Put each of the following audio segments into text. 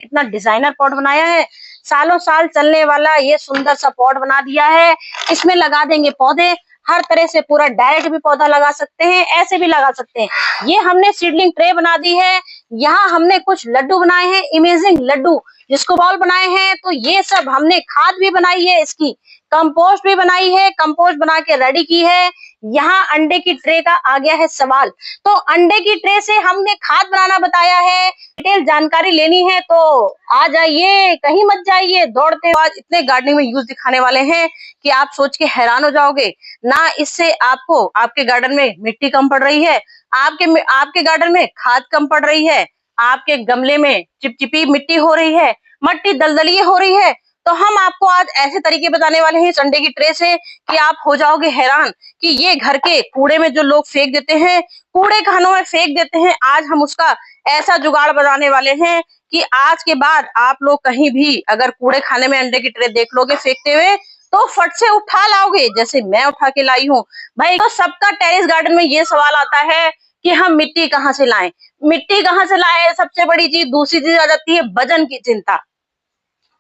कितना designer pot बनाया है, सालों साल चलने वाला ये सुंदर सा पॉट बना दिया है। इसमें लगा देंगे पौधे, हर तरह से पूरा डायरेक्ट भी पौधा लगा सकते हैं, ऐसे भी लगा सकते हैं। ये हमने सीडलिंग ट्रे बना दी है। यहाँ हमने कुछ लड्डू बनाए हैं, इमेजिंग लड्डू, जिसको बॉल बनाए हैं। तो ये सब हमने खाद भी बनाई है, इसकी कंपोस्ट भी बनाई है, कंपोस्ट बना के रेडी की है। यहाँ अंडे की ट्रे का आ गया है सवाल, तो अंडे की ट्रे से हमने खाद बनाना बताया है। डिटेल जानकारी लेनी है तो आ जाइए, कहीं मत जाइए दौड़ते। आज इतने गार्डनिंग में यूज दिखाने वाले हैं कि आप सोच के हैरान हो जाओगे ना। इससे आपको आपके गार्डन में मिट्टी कम पड़ रही है, आपके गार्डन में खाद कम पड़ रही है, आपके गमले में चिपचिपी मिट्टी हो रही है, मट्टी दलदली हो रही है। तो हम आपको आज ऐसे तरीके बताने वाले हैं इस अंडे की ट्रे से कि आप हो जाओगे हैरान कि ये घर के कूड़े में जो लोग फेंक देते हैं, कूड़े खानों में फेंक देते हैं, आज हम उसका ऐसा जुगाड़ बनाने वाले हैं कि आज के बाद आप लोग कहीं भी अगर कूड़े खाने में अंडे की ट्रे देख लोगे फेंकते हुए तो फट से उठा लाओगे, जैसे मैं उठा के लाई हूँ भाई। तो सबका टेरेस गार्डन में ये सवाल आता है कि हम मिट्टी कहाँ से लाएं, मिट्टी कहाँ से लाएं, सबसे बड़ी चीज। दूसरी चीज आ जाती है वजन की चिंता।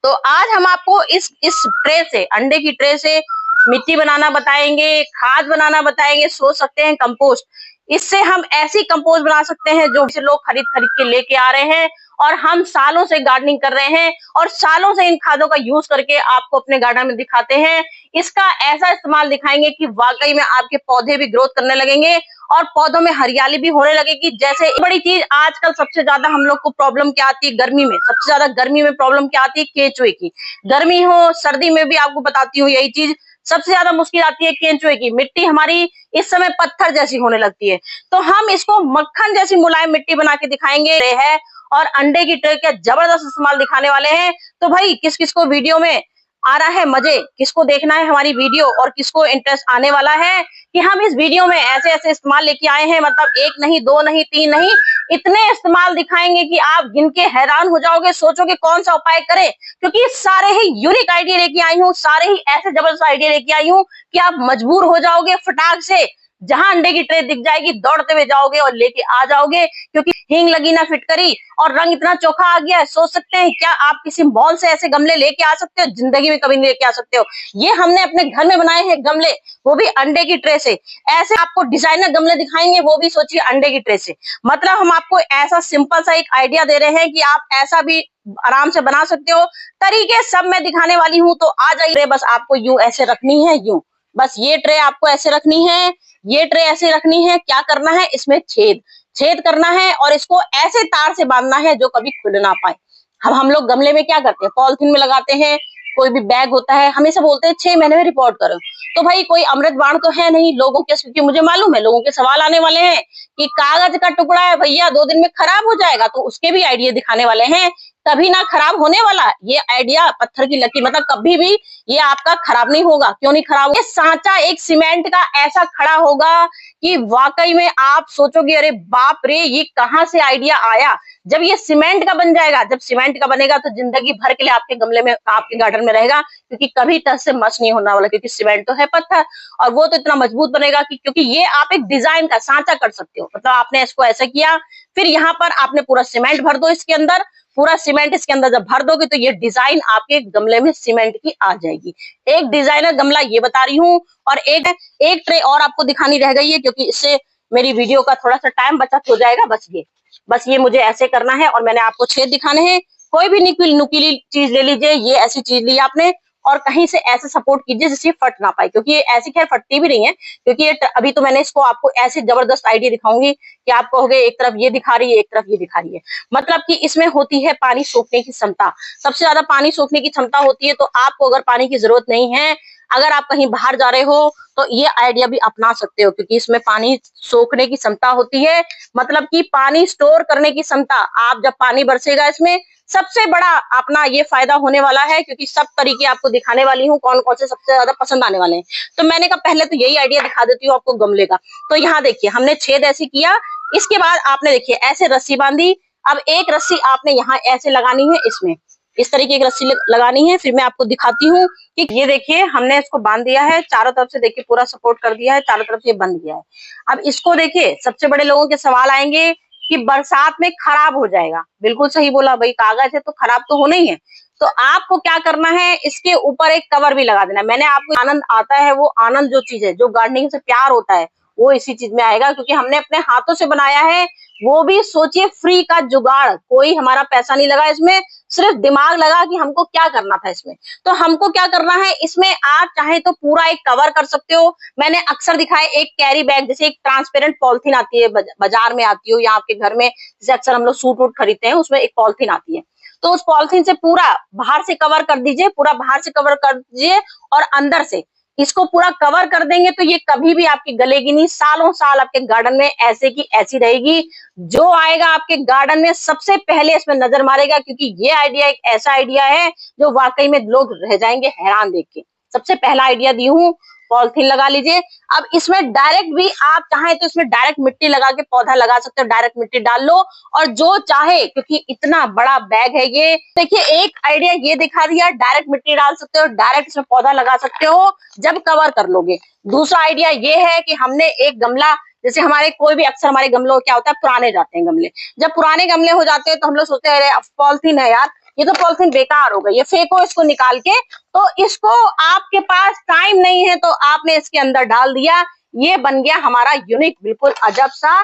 तो आज हम आपको इस ट्रे से, अंडे की ट्रे से मिट्टी बनाना बताएंगे, खाद बनाना बताएंगे, सोच सकते हैं कंपोस्ट। इससे हम ऐसी कंपोस्ट बना सकते हैं जो लोग खरीद खरीद के लेके आ रहे हैं, और हम सालों से गार्डनिंग कर रहे हैं और सालों से इन खादों का यूज करके आपको अपने गार्डन में दिखाते हैं। इसका ऐसा इस्तेमाल दिखाएंगे कि वाकई में आपके पौधे भी ग्रोथ करने लगेंगे और पौधों में हरियाली भी होने लगेगी। जैसे बड़ी चीज आजकल सबसे ज्यादा हम लोग को प्रॉब्लम क्या आती है गर्मी में, सबसे ज्यादा गर्मी में प्रॉब्लम क्या आती है, केंचुए की। गर्मी हो सर्दी में भी आपको बताती हूँ यही चीज, सबसे ज्यादा मुश्किल आती है केंचुए की। मिट्टी हमारी इस समय पत्थर जैसी होने लगती है, तो हम इसको मक्खन जैसी मुलायम मिट्टी बना के दिखाएंगे है और अंडे की ट्रे का जबरदस्त इस्तेमाल दिखाने वाले हैं। तो भाई किस किस को वीडियो में आ रहा है मजे, किसको देखना है हमारी वीडियो और किसको इंटरेस्ट आने वाला है कि हम इस वीडियो में ऐसे ऐसे इस्तेमाल लेके आए हैं, मतलब एक नहीं, दो नहीं, तीन नहीं, इतने इस्तेमाल दिखाएंगे कि आप गिन के हैरान हो जाओगे, सोचोगे कौन सा उपाय करें। क्योंकि सारे ही यूनिक आइडिया लेके आई हूँ, सारे ही ऐसे जबरदस्त आइडिया लेके आई हूँ कि आप मजबूर हो जाओगे फटाक से। जहां अंडे की ट्रे दिख जाएगी दौड़ते हुए जाओगे और लेके आ जाओगे, क्योंकि हींग लगी ना फिटकरी और रंग इतना चोखा आ गया है। सोच सकते हैं क्या आप किसी मॉल से ऐसे गमले लेके आ सकते हो? जिंदगी में कभी नहीं लेके आ सकते हो। ये हमने अपने घर में बनाए हैं गमले, वो भी अंडे की ट्रे से। ऐसे आपको डिजाइनर गमले दिखाएंगे, वो भी सोचिए अंडे की ट्रे से। मतलब हम आपको ऐसा सिंपल सा एक आइडिया दे रहे हैं कि आप ऐसा भी आराम से बना सकते हो। तरीके सब मैं दिखाने वाली हूँ, तो आ जाइए। बस आपको यूं ऐसे रखनी है, यूं बस ये ट्रे आपको ऐसे रखनी है, ये ट्रे ऐसे रखनी है। क्या करना है, इसमें छेद करना है और इसको ऐसे तार से बांधना है जो कभी खुल ना पाए। हम लोग गमले में क्या करते हैं, पॉलिथीन में लगाते हैं, कोई भी बैग होता है, हमेशा बोलते हैं 6 महीने में रिपोर्ट करो। तो भाई कोई अमृत बाण तो है नहीं लोगों के, क्योंकि मुझे मालूम है लोगों के सवाल आने वाले हैं कि कागज का टुकड़ा है भैया 2 दिन में खराब हो जाएगा, तो उसके भी आइडिया दिखाने वाले हैं। कभी ना खराब होने वाला ये आइडिया, पत्थर की लकीर, मतलब कभी भी ये आपका खराब नहीं होगा। क्यों नहीं खराब? ये सांचा एक सीमेंट का ऐसा खड़ा होगा कि वाकई में आप सोचोगे अरे बाप रे ये कहाँ से आइडिया आया। जब ये सीमेंट का बन जाएगा, जब सीमेंट का बनेगा तो जिंदगी भर के लिए आपके गमले में, आपके गार्डन में रहेगा, क्योंकि कभी टच से मस नहीं होने वाला, क्योंकि सीमेंट तो है पत्थर और वो तो इतना मजबूत बनेगा कि क्योंकि ये आप एक डिजाइन का सांचा कर सकते हो। मतलब आपने इसको ऐसा किया, फिर यहाँ पर आपने पूरा सीमेंट भर दो इसके अंदर, पूरा सीमेंट इसके अंदर जब भर दोगे तो ये डिजाइन आपके गमले में सीमेंट की आ जाएगी। एक डिजाइनर गमला ये बता रही हूँ, और एक ट्रे और आपको दिखानी रह गई है, क्योंकि इससे मेरी वीडियो का थोड़ा सा टाइम बचत हो जाएगा। बस ये मुझे ऐसे करना है और मैंने आपको छेद दिखाने हैं। कोई भी नुकीली चीज ले लीजिए, ये ऐसी चीज ली आपने और कहीं से ऐसे सपोर्ट कीजिए जिससे फट ना पाए, क्योंकि ये ऐसी खैर फटती भी नहीं है, क्योंकि ये अभी तो मैंने इसको आपको ऐसे जबरदस्त आइडिया दिखाऊंगी कि आप कहोगे एक तरफ ये दिखा रही है, एक तरफ ये दिखा रही है। मतलब कि इसमें होती है पानी सोखने की क्षमता, सबसे ज्यादा पानी सोखने की क्षमता होती है। तो आपको अगर पानी की जरूरत नहीं है, अगर आप कहीं बाहर जा रहे हो तो ये आइडिया भी अपना सकते हो, क्योंकि इसमें पानी सोखने की क्षमता होती है, मतलब कि पानी स्टोर करने की क्षमता। आप जब पानी बरसेगा इसमें, सबसे बड़ा अपना ये फायदा होने वाला है, क्योंकि सब तरीके आपको दिखाने वाली हूँ कौन कौन से सबसे ज्यादा पसंद आने वाले हैं। तो मैंने कहा पहले तो यही आइडिया दिखा देती हूँ आपको गमले का। तो यहाँ देखिए हमने छेद ऐसे किया, इसके बाद आपने देखिए ऐसे रस्सी बांधी। अब एक रस्सी आपने यहाँ ऐसे लगानी है, इसमें इस तरीके की रस्सी लगानी है। फिर मैं आपको दिखाती हूँ कि ये देखिए हमने इसको बांध दिया है चारों तरफ से, देखिए पूरा सपोर्ट कर दिया है, चारों तरफ से बंध गया है। अब इसको देखिए सबसे बड़े लोगों के सवाल आएंगे कि बरसात में खराब हो जाएगा। बिल्कुल सही बोला भाई, कागज है तो खराब तो होना ही है। तो आपको क्या करना है, इसके ऊपर एक कवर भी लगा देना। मैंने आपको आनंद आता है, वो आनंद जो चीज है, जो गार्डनिंग से प्यार होता है, वो इसी चीज में आएगा, क्योंकि हमने अपने हाथों से बनाया है। वो भी सोचिए फ्री का जुगाड़, कोई हमारा पैसा नहीं लगा इसमें, सिर्फ दिमाग लगा कि हमको क्या करना था इसमें। तो हमको क्या करना है इसमें, आप चाहे तो पूरा एक कवर कर सकते हो। मैंने अक्सर दिखाया एक कैरी बैग, जैसे एक ट्रांसपेरेंट पॉलिथीन आती है, बाजार में आती हो या आपके घर में, जैसे अक्सर हम लोग सूट वूट खरीदते हैं, उसमें एक पॉलिथीन आती है। तो उस पॉलिथीन से पूरा बाहर से कवर कर दीजिए, पूरा बाहर से कवर कर दीजिए, और अंदर से इसको पूरा कवर कर देंगे तो ये कभी भी आपकी गलेगी नहीं। सालों साल आपके गार्डन में ऐसे की ऐसी रहेगी। जो आएगा आपके गार्डन में सबसे पहले इसमें नजर मारेगा, क्योंकि ये आइडिया एक ऐसा आइडिया है जो वाकई में लोग रह जाएंगे हैरान देख के। सबसे पहला आइडिया दी हूँ, पॉलिथीन लगा लीजिए। अब इसमें डायरेक्ट भी आप चाहें तो इसमें डायरेक्ट मिट्टी लगा के पौधा लगा सकते हो, डायरेक्ट मिट्टी डाल लो। और जो चाहे, क्योंकि इतना बड़ा बैग है ये, देखिए एक आइडिया ये दिखा दिया, डायरेक्ट मिट्टी डाल सकते हो, डायरेक्ट इसमें पौधा लगा सकते हो जब कवर कर लोगे। दूसरा आइडिया ये है कि हमने एक गमला, जैसे हमारे कोई भी अक्सर हमारे गमलों क्या होता है, पुराने जाते हैं गमले। जब पुराने गमले हो जाते हैं तो हम लोग सोचते हैं अरे पॉलिथीन है यार, ये तो पॉलिथीन बेकार हो गई, ये फेंको इसको निकाल के। तो इसको आपके पास टाइम नहीं है तो आपने इसके अंदर डाल दिया, ये बन गया हमारा यूनिक, बिल्कुल अजब सा,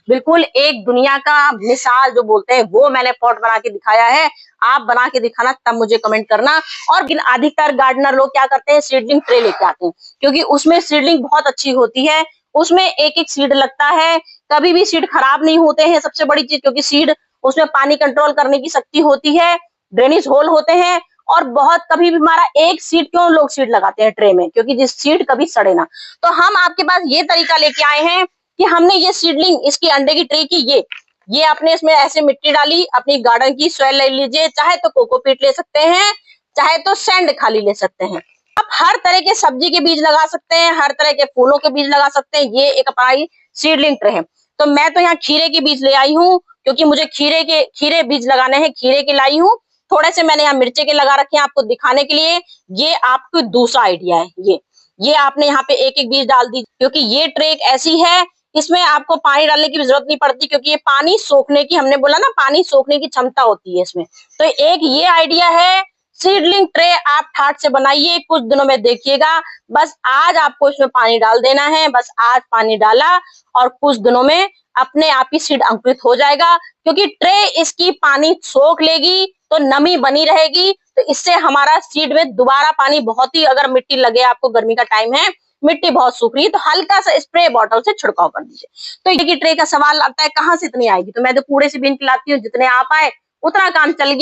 बिल्कुल एक दुनिया का मिसाल जो बोलते हैं, वो मैंने पॉट बना के दिखाया है। आप बना के दिखाना, तब मुझे कमेंट करना। और अधिकतर गार्डनर लोग क्या करते हैं, सीडलिंग ट्रे लेके आते हैं, क्योंकि उसमें सीडलिंग बहुत अच्छी होती है, उसमें एक एक सीड लगता है, कभी भी सीड खराब नहीं होते हैं। सबसे बड़ी चीज, क्योंकि सीड उसमें पानी कंट्रोल करने की शक्ति होती है, ड्रेनेज होल होते हैं। और बहुत कभी भी हमारा एक सीड, क्यों लोग सीड लगाते हैं ट्रे में, क्योंकि जिस सीड कभी सड़े ना। तो हम आपके पास ये तरीका लेके आए हैं कि हमने ये सीडलिंग, इसकी अंडे की ट्रे की, ये आपने इसमें ऐसे मिट्टी डाली, अपनी गार्डन की सॉइल ले लीजिए, चाहे तो कोकोपीट ले सकते हैं, चाहे तो सैंड खाली ले सकते हैं। आप हर तरह के सब्जी के बीज लगा सकते हैं, हर तरह के फूलों के बीज लगा सकते हैं। ये एक हमारी सीडलिंग ट्रे है। तो मैं तो यहाँ खीरे के बीज ले आई हूँ, क्योंकि मुझे खीरे बीज लगाने हैं, खीरे के लाई हूँ। थोड़े से मैंने यहाँ मिर्चे के लगा रखे हैं आपको दिखाने के लिए। ये आपको दूसरा आइडिया है, ये आपने यहाँ पे एक एक बीज डाल दी, क्योंकि ये ट्रे एक ऐसी है, इसमें आपको पानी डालने की जरूरत नहीं पड़ती, क्योंकि ये पानी सोखने की, हमने बोला ना, पानी सोखने की क्षमता होती है इसमें। तो एक ये आइडिया है। सीडलिंग ट्रे आप ठाट से बनाइए, कुछ दिनों में देखिएगा। बस आज आपको इसमें पानी डाल देना है, बस आज पानी डाला और कुछ दिनों में अपने आप ही सीड अंकुरित हो जाएगा, क्योंकि ट्रे इसकी पानी सोख लेगी तो नमी बनी रहेगी। तो इससे हमारा सीड में दोबारा पानी, बहुत ही अगर मिट्टी लगे, आपको गर्मी का टाइम है, मिट्टी बहुत सूख रही है, तो हल्का सा स्प्रे बॉटल से छिड़काव कर दीजिए। तो ये ट्रे का सवाल आता है कहाँ से इतनी आएगी, तो मैं तो कूड़े से बीन खिलाती हूँ, जितने आ पाए उतना काम चल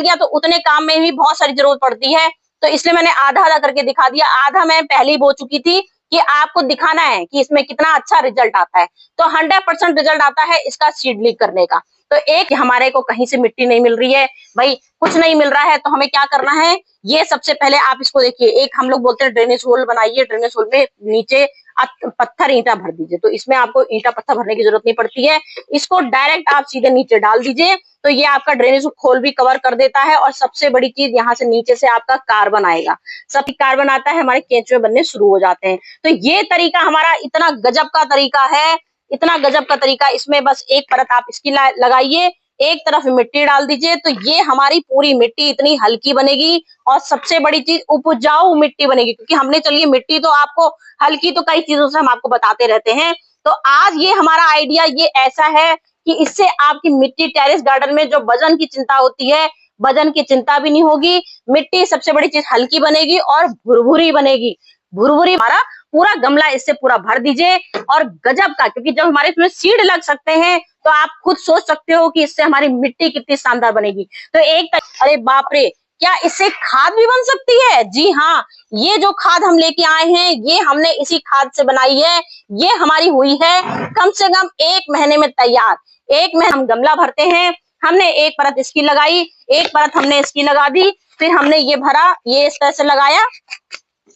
गया, तो उतने काम में भी बहुत सारी जरूरत पड़ती है। तो इसलिए मैंने आधा आधा करके दिखा दिया। आधा मैं पहले ही बो चुकी थी कि आपको दिखाना है कि इसमें कितना अच्छा रिजल्ट आता है। तो 100% रिजल्ट आता है इसका सीडलिंग करने का। तो एक, हमारे को कहीं से मिट्टी नहीं मिल रही है भाई, कुछ नहीं मिल रहा है, तो हमें क्या करना है, ये सबसे पहले आप इसको देखिए, एक हम लोग बोलते हैं ड्रेनेज होल बनाइए, ड्रेनेज होल में नीचे पत्थर ईंटा भर दीजिए। तो इसमें आपको ईंटा पत्थर भरने की जरूरत नहीं पड़ती है, इसको डायरेक्ट आप सीधे नीचे डाल दीजिए। तो ये आपका ड्रेनेज होल भी कवर कर देता है। और सबसे बड़ी चीज, यहाँ से नीचे से आपका कार्बन आएगा, सब कार्बन आता है, हमारे केंचुए बनने शुरू हो जाते हैं। तो ये तरीका हमारा इतना गजब का तरीका है, इतना गजब का तरीका। इसमें बस एक परत आप इसकी लगाइए, एक तरफ मिट्टी डाल दीजिए, तो ये हमारी पूरी मिट्टी इतनी हल्की बनेगी। और सबसे बड़ी चीज, उपजाऊ मिट्टी बनेगी, क्योंकि हमने, चलिए मिट्टी तो आपको हल्की तो कई चीजों से हम आपको बताते रहते हैं। तो आज ये हमारा आइडिया ये ऐसा है कि इससे आपकी मिट्टी, टेरेस गार्डन में जो वजन की चिंता होती है, वजन की चिंता भी नहीं होगी। मिट्टी सबसे बड़ी चीज हल्की बनेगी और भुरभुरी बनेगी। भुरभुरी, हमारा पूरा गमला इससे पूरा भर दीजिए। और गजब का, क्योंकि जब हमारे इसमें सीड लग सकते हैं तो आप खुद सोच सकते हो कि इससे हमारी मिट्टी कितनी शानदार बनेगी। तो अरे बाप रे, क्या इससे खाद भी बन सकती है? जी हाँ, ये जो खाद हम लेके आए हैं, ये हमने इसी खाद से बनाई है। ये हमारी हुई है कम से कम 1 महीने में तैयार। 1 महीने हम गमला भरते हैं, हमने एक परत इसकी लगाई, एक परत हमने इसकी लगा दी, फिर हमने ये भरा, ये इस तरह से लगाया,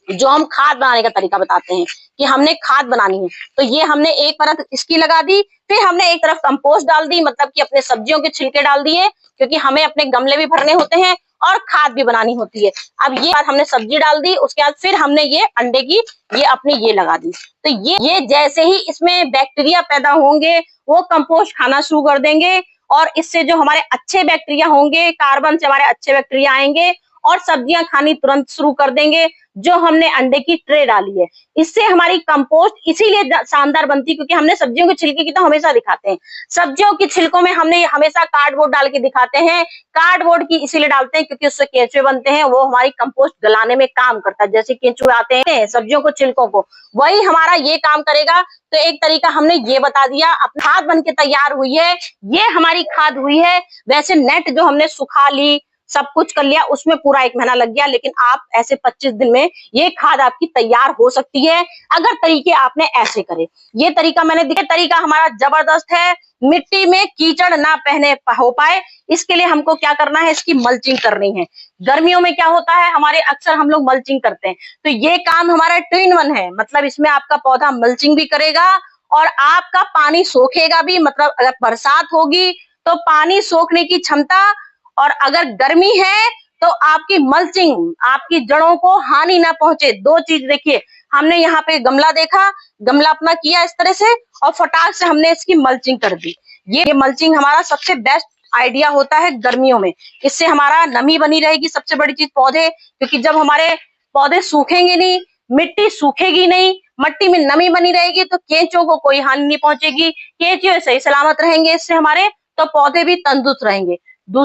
जो हम खाद बनाने का तरीका बताते हैं कि हमने खाद बनानी है। तो ये हमने एक परत इसकी लगा दी, फिर हमने एक तरफ कंपोस्ट डाल दी, मतलब कि अपने सब्जियों के छिलके डाल दिए, क्योंकि हमें अपने गमले भी भरने होते हैं। और खाद भी बनानी होती है। अब ये बात हमने सब्जी डाल दी, उसके बाद फिर हमने ये अंडे की ये अपनी ये लगा दी। तो ये जैसे ही इसमें बैक्टीरिया पैदा होंगे वो कंपोस्ट खाना शुरू कर देंगे और इससे जो हमारे अच्छे बैक्टीरिया होंगे, कार्बन से हमारे अच्छे बैक्टीरिया आएंगे और सब्जियां खानी तुरंत शुरू कर देंगे जो हमने अंडे की ट्रे डाली है। इससे हमारी कंपोस्ट इसीलिए शानदार बनती है क्योंकि हमने सब्जियों के छिलके की तो हमेशा दिखाते हैं, सब्जियों के छिलकों में हमने हमेशा कार्डबोर्ड डाल के दिखाते हैं। कार्डबोर्ड की इसीलिए डालते हैं क्योंकि उससे केंचुए बनते हैं, वो हमारी कंपोस्ट गलाने में काम करता है। जैसे केंचुए आते हैं सब्जियों को छिलकों को, वही हमारा ये काम करेगा। तो एक तरीका हमने ये बता दिया, खाद बन के तैयार हुई है, ये हमारी खाद हुई है। वैसे नेट जो हमने सुखा ली, सब कुछ कर लिया, उसमें पूरा 1 महीना लग गया, लेकिन आप ऐसे 25 दिन में ये खाद आपकी तैयार हो सकती है अगर तरीके आपने ऐसे करे। ये तरीका मैंने दिया, तरीका हमारा जबरदस्त है, मिट्टी में कीचड़ ना पहने हो पाए इसके लिए हमको क्या करना है, इसकी मल्चिंग करनी है। गर्मियों में क्या होता है, हमारे अक्सर हम लोग मल्चिंग करते हैं, तो ये काम हमारा 2 in 1 है। मतलब इसमें आपका पौधा मल्चिंग भी करेगा और आपका पानी सोखेगा भी। मतलब अगर बरसात होगी तो पानी सोखने की क्षमता, और अगर गर्मी है तो आपकी मल्चिंग आपकी जड़ों को हानि ना पहुंचे। 2 चीज देखिए, हमने यहाँ पे गमला देखा, गमला अपना किया इस तरह से और फटाक से हमने इसकी मल्चिंग कर दी। ये मल्चिंग हमारा सबसे बेस्ट आइडिया होता है गर्मियों में। इससे हमारा नमी बनी रहेगी, सबसे बड़ी चीज पौधे, क्योंकि जब हमारे पौधे सूखेंगे नहीं, मिट्टी सूखेगी नहीं, मिट्टी में नमी बनी रहेगी तो केंचुओं को कोई हानि नहीं पहुंचेगी, केंचुए सही सलामत रहेंगे इससे हमारे, तो पौधे भी तंदुरुस्त रहेंगे।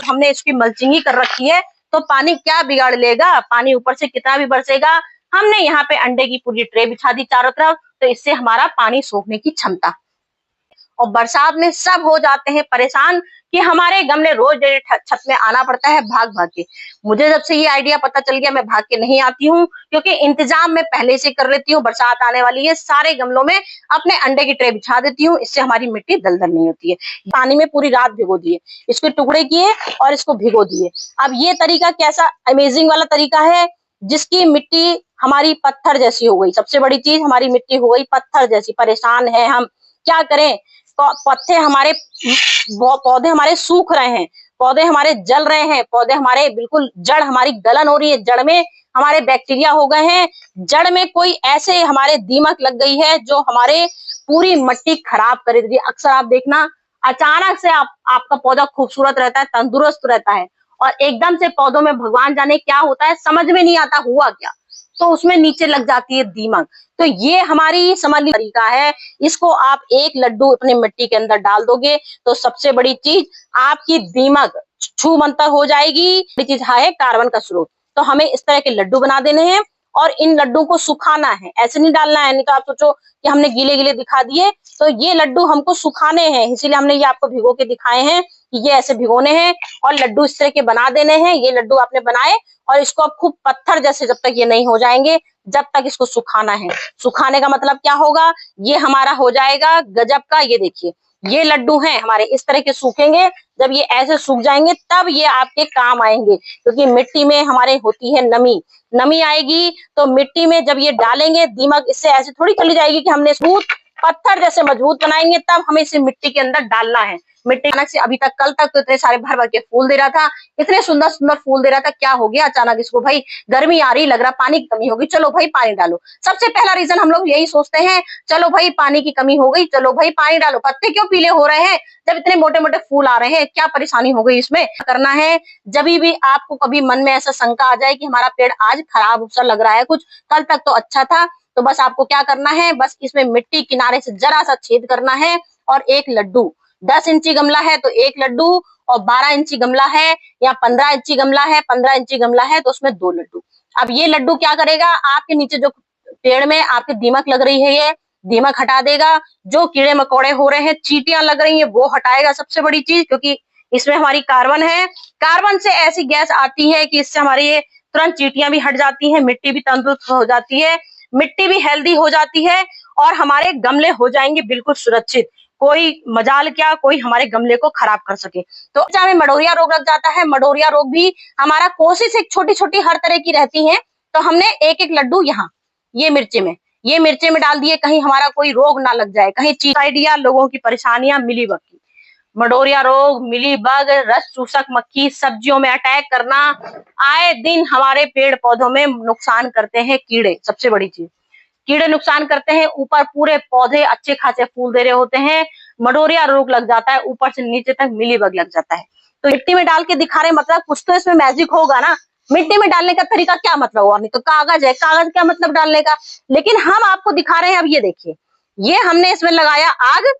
हमने इसकी मल्चिंग ही कर रखी है तो पानी क्या बिगाड़ लेगा, पानी ऊपर से कितना भी बरसेगा। हमने यहाँ पे अंडे की पूरी ट्रे बिछा दी चारों तरफ, तो इससे हमारा पानी सोखने की क्षमता। और बरसात में सब हो जाते हैं परेशान कि हमारे गमले रोज छत में आना पड़ता है भाग भाग के। मुझे जब से ये आइडिया पता चल गया मैं भाग के नहीं आती हूँ, क्योंकि इंतजाम मैं पहले से कर लेती हूँ। बरसात आने वाली है, सारे गमलों में अपने अंडे की ट्रे बिछा देती हूँ, इससे हमारी मिट्टी दलदल नहीं होती है। पानी में पूरी रात भिगो दिए, इसके टुकड़े किए और इसको भिगो दिए। अब ये तरीका कैसा अमेजिंग वाला तरीका है, जिसकी मिट्टी हमारी पत्थर जैसी हो गई। सबसे बड़ी चीज, हमारी मिट्टी हो गई पत्थर जैसी। परेशान है हम, क्या करें, पत्ते हमारे, पौधे हमारे सूख रहे हैं, पौधे हमारे जल रहे हैं, पौधे हमारे बिल्कुल, जड़ हमारी गलन हो रही है, जड़ में हमारे बैक्टीरिया हो गए हैं, जड़ में कोई ऐसे हमारे दीमक लग गई है जो हमारे पूरी मिट्टी खराब कर देती है। अक्सर आप देखना, अचानक से आपका पौधा खूबसूरत रहता है, तंदुरुस्त रहता है, और एकदम से पौधों में भगवान जाने क्या होता है, समझ में नहीं आता हुआ क्या, तो उसमें नीचे लग जाती है दीमक। तो ये हमारी समझ तरीका है, इसको आप एक लड्डू अपनी मिट्टी के अंदर डाल दोगे तो सबसे बड़ी चीज आपकी दीमक छूमंतर हो जाएगी। बड़ी चीज है कार्बन का स्रोत। तो हमें इस तरह के लड्डू बना देने हैं और इन लड्डू को सुखाना है, ऐसे नहीं डालना है। नहीं तो आप सोचो कि हमने गीले गीले दिखा दिए, तो ये लड्डू हमको सुखाने हैं, इसीलिए हमने ये आपको भिगो के दिखाए हैं कि ये ऐसे भिगोने हैं और लड्डू इस तरह के बना देने हैं। ये लड्डू आपने बनाए और इसको आप खूब पत्थर जैसे जब तक ये नहीं हो जाएंगे, जब तक इसको सुखाना है। सुखाने का मतलब क्या होगा, ये हमारा हो जाएगा गजब का। ये देखिए, ये लड्डू हैं हमारे, इस तरह के सूखेंगे, जब ये ऐसे सूख जाएंगे तब ये आपके काम आएंगे, क्योंकि मिट्टी में हमारे होती है नमी, नमी आएगी तो मिट्टी में जब ये डालेंगे, दीमक इससे ऐसे थोड़ी चली जाएगी कि हमने स्मूथ पत्थर जैसे मजबूत बनाएंगे, तब हमें इसे मिट्टी के अंदर डालना है। मिट्टी अचानक से, अभी तक कल तक तो इतने सारे भर भर के फूल दे रहा था, इतने सुंदर सुंदर फूल दे रहा था, क्या हो गया अचानक इसको, भाई गर्मी आ रही, लग रहा पानी की कमी होगी, चलो भाई पानी डालो। सबसे पहला रीजन हम लोग यही सोचते हैं, चलो भाई पानी की कमी हो गई, चलो भाई पानी डालो। पत्ते क्यों पीले हो रहे हैं जब इतने मोटे मोटे फूल आ रहे हैं, क्या परेशानी हो गई इसमें। करना है, जब भी आपको कभी मन में ऐसा शंका आ जाए कि हमारा पेड़ आज खराब सा लग रहा है, कुछ कल तक तो अच्छा था, तो बस आपको क्या करना है, बस इसमें मिट्टी किनारे से जरा सा छेद करना है और एक लड्डू, 10 इंची गमला है तो एक लड्डू, और 12 इंची गमला है या 15 इंची गमला है, 15 इंची गमला है तो उसमें 2 लड्डू। अब ये लड्डू क्या करेगा, आपके नीचे जो पेड़ में आपकी दीमक लग रही है, ये दीमक हटा देगा। जो कीड़े मकोड़े हो रहे हैं, चींटियां लग रही है, वो हटाएगा सबसे बड़ी चीज, क्योंकि इसमें हमारी कार्बन है। कार्बन से ऐसी गैस आती है कि इससे हमारी ये तुरंत चींटियां भी हट जाती है, मिट्टी भी तंदुरुस्त हो जाती है, मिट्टी भी हेल्दी हो जाती है, और हमारे गमले हो जाएंगे बिल्कुल सुरक्षित। कोई मजाल क्या कोई हमारे गमले को खराब कर सके। तो हमें मडोरिया रोग लग जाता है, मडोरिया रोग भी हमारा कोशिश एक छोटी छोटी हर तरह की रहती है। तो हमने एक एक लड्डू यहाँ ये मिर्चे में डाल दिए, कहीं हमारा कोई रोग ना लग जाए, कहीं चीज आइडिया लोगों की परेशानियां मिली वक्त। मडोरिया रोग, मिलीबग, रस चूसक मक्खी सब्जियों में अटैक करना, आए दिन हमारे पेड़ पौधों में नुकसान करते हैं कीड़े। सबसे बड़ी चीज, कीड़े नुकसान करते हैं। ऊपर पूरे पौधे अच्छे खासे फूल दे रहे होते हैं, मडोरिया रोग लग जाता है, ऊपर से नीचे तक मिलीबग लग जाता है। तो मिट्टी में डाल के दिखा रहे, मतलब कुछ तो इसमें मैजिक होगा ना। मिट्टी में डालने का तरीका क्या मतलब हुआ? नहीं तो कागज है, कागज क्या मतलब डालने का। लेकिन हम आपको दिखा रहे हैं। अब ये देखिए, ये हमने इसमें लगाया आग,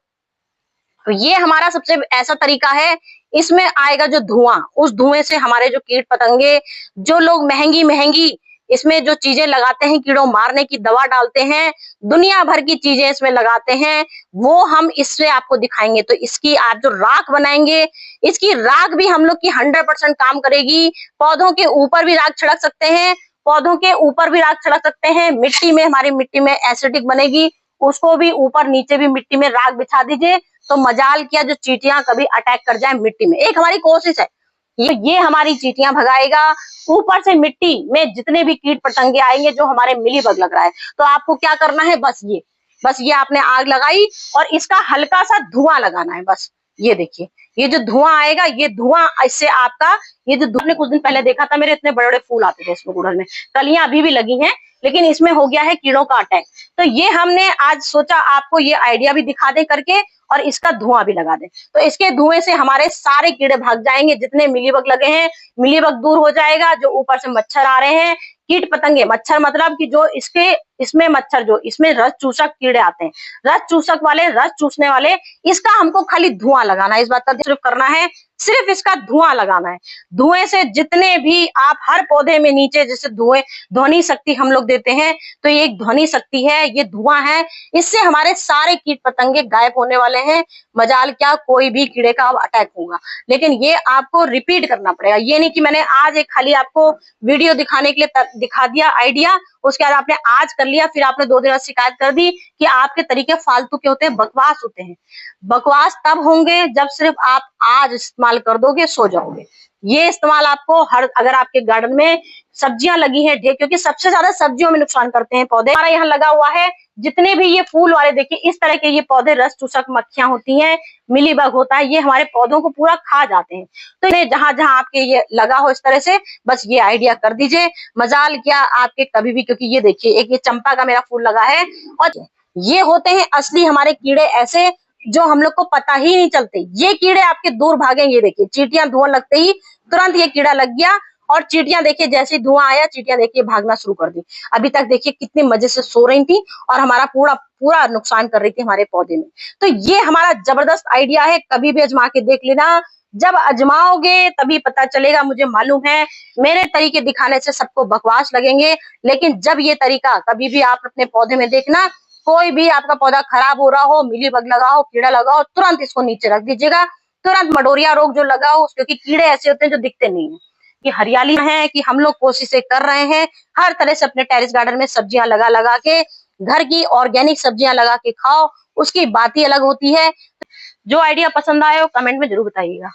तो ये हमारा सबसे ऐसा तरीका है। इसमें आएगा जो धुआं, उस धुएं से हमारे जो कीट पतंगे, जो लोग महंगी महंगी इसमें जो चीजें लगाते हैं, कीड़ों मारने की दवा डालते हैं, दुनिया भर की चीजें इसमें लगाते हैं, वो हम इससे आपको दिखाएंगे। तो इसकी आप जो राख बनाएंगे, इसकी राख भी हम लोग की 100% काम करेगी। पौधों के ऊपर भी राख छिड़क सकते हैं, पौधों के ऊपर भी राख छिड़क सकते हैं। मिट्टी में, हमारी मिट्टी में एसिडिक बनेगी, उसको भी ऊपर नीचे भी मिट्टी में राख बिछा दीजिए। तो मजाल किया जो चींटियां कभी अटैक कर जाए मिट्टी में। एक हमारी कोशिश है, ये हमारी चींटियां भगाएगा। ऊपर से मिट्टी में जितने भी कीट पतंगे आएंगे जो हमारे मिलीबग लग रहा है, तो आपको क्या करना है, बस ये आपने आग लगाई और इसका हल्का सा धुआं लगाना है। बस ये देखिए, ये जो धुआं आएगा, ये धुआं इससे आपका, ये जो ने कुछ दिन पहले देखा था, मेरे इतने बड़े बड़े फूल आते थे इसमें, गुड़हल में कलियां अभी भी लगी हैं, लेकिन इसमें हो गया है कीड़ों का अटैक। तो ये हमने आज सोचा आपको ये आइडिया भी दिखा दें करके, और इसका धुआं भी लगा दें। तो इसके धुएं से हमारे सारे कीड़े भाग जाएंगे, जितने मिलीबग लगे हैं मिलीबग दूर हो जाएगा। जो ऊपर से मच्छर आ रहे हैं, कीट पतंगे, मच्छर मतलब कि जो इसमें मच्छर, जो इसमें रस चूसक कीड़े आते हैं, रस चूसक वाले, रस चूसने वाले, इसका हमको खाली धुआं लगाना है। इस बात का सिर्फ करना है, सिर्फ इसका धुआं लगाना है। धुएं से जितने भी आप हर पौधे में नीचे जैसे धुएं, ध्वनि शक्ति हम लोग देते हैं, तो ये एक ध्वनि शक्ति है, ये धुआं है। इससे हमारे सारे कीट पतंगे गायब होने वाले हैं। मजाल क्या, कोई भी कीड़े का अब अटैक होगा। लेकिन ये आपको रिपीट करना पड़ेगा। ये नहीं कि मैंने आज एक खाली आपको वीडियो दिखाने के लिए दिखा दिया आइडिया, उसके बाद आपने आज कर लिया, फिर आपने 2 दिन बाद शिकायत कर दी कि आपके तरीके फालतू के होते हैं, बकवास होते हैं। बकवास तब होंगे जब सिर्फ आप आज इस्तेमाल कर दोगे, सो जाओगे। ये इस्तेमाल आपको अगर आपके गार्डन में सब्जियां लगी हैं ढेर, क्योंकि सबसे ज्यादा सब्जियों में नुकसान करते हैं पौधे। हमारा यहाँ लगा हुआ है जितने भी ये फूल वाले, देखिए इस तरह के ये पौधे, रस चूसक मक्खियां होती हैं, मिलीबग होता है, ये हमारे पौधों को पूरा खा जाते हैं। तो जहां जहां आपके ये लगा हो इस तरह से, बस ये आइडिया कर दीजिए। मजाल क्या आपके कभी भी, क्योंकि ये देखिए एक ये चंपा का मेरा फूल लगा है, और ये होते हैं असली हमारे कीड़े, ऐसे जो हम लोग को पता ही नहीं चलते। ये कीड़े आपके दूर भागेंगे। ये देखिए चींटियां, धुआं लगते ही तुरंत ये कीड़ा लग गया, और चींटियां देखिए जैसे ही धुआं आया, चींटियां देखिए भागना शुरू कर दी। अभी तक देखिए कितने मजे से सो रही थी और हमारा पूरा पूरा नुकसान कर रही थी हमारे पौधे में। तो ये हमारा जबरदस्त आइडिया है, कभी भी आजमा के देख लेना। जब आजमाओगे तभी पता चलेगा। मुझे मालूम है मेरे तरीके दिखाने से सबको बकवास लगेंगे, लेकिन जब ये तरीका कभी भी आप अपने पौधे में देखना, कोई भी आपका पौधा खराब हो रहा हो, मिलीबग लगा हो, कीड़ा लगा हो, तुरंत इसको नीचे रख दीजिएगा। तुरंत मडोरिया रोग जो लगा हो, क्योंकि कीड़े ऐसे होते हैं जो दिखते नहीं है। कि हरियाली है कि हम लोग कोशिशें कर रहे हैं हर तरह से अपने टेरेस गार्डन में सब्जियां लगा लगा के, घर की ऑर्गेनिक सब्जियां लगा के खाओ, उसकी बात ही अलग होती है। जो आइडिया पसंद आए हो कमेंट में जरूर बताइएगा।